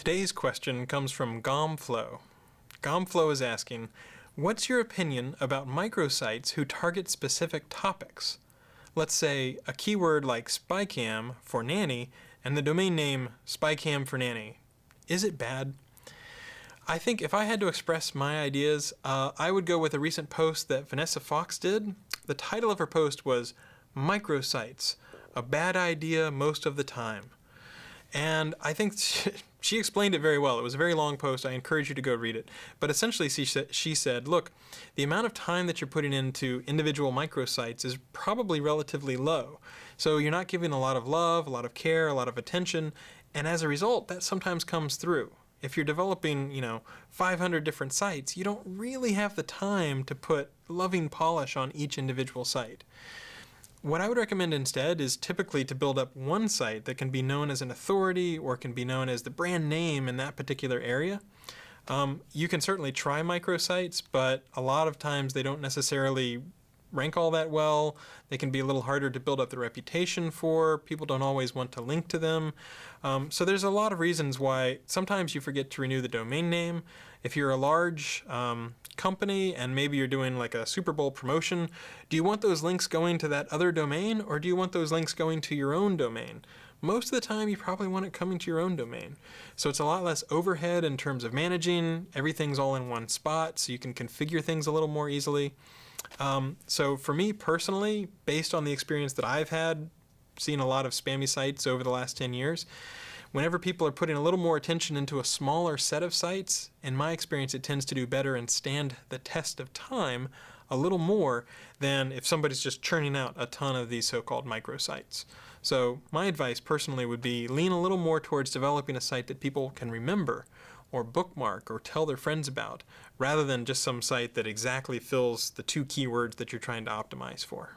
Today's question comes from Gomflow. Gomflow is asking, what's your opinion about microsites who target specific topics? Let's say a keyword like spycam for nanny and the domain name spycam for nanny. Is it bad? I think if I had to express my ideas, I would go with a recent post that Vanessa Fox did. The title of her post was Microsites, a bad idea most of the time. And I think she explained it very well. It was a very long post. I encourage you to go read it. But essentially she said, look, the amount of time that you're putting into individual microsites is probably relatively low. So you're not giving a lot of love, a lot of care, a lot of attention, and as a result, that sometimes comes through. If you're developing, 500 different sites, you don't really have the time to put loving polish on each individual site. What I would recommend instead is typically to build up one site that can be known as an authority or can be known as the brand name in that particular area. You can certainly try microsites, but a lot of times they don't necessarily rank all that well. They can be a little harder to build up the reputation for. People don't always want to link to them. So there's a lot of reasons why sometimes you forget to renew the domain name. If you're a large company and maybe you're doing like a Super Bowl promotion, do you want those links going to that other domain or do you want those links going to your own domain? Most of the time you probably want it coming to your own domain. So it's a lot less overhead in terms of managing. Everything's all in one spot so you can configure things a little more easily. So for me personally, based on the experience that I've had, seeing a lot of spammy sites over the last 10 years, whenever people are putting a little more attention into a smaller set of sites, in my experience it tends to do better and stand the test of time a little more than if somebody's just churning out a ton of these so-called microsites. So my advice personally would be lean a little more towards developing a site that people can remember or bookmark or tell their friends about, rather than just some site that exactly fills the two keywords that you're trying to optimize for.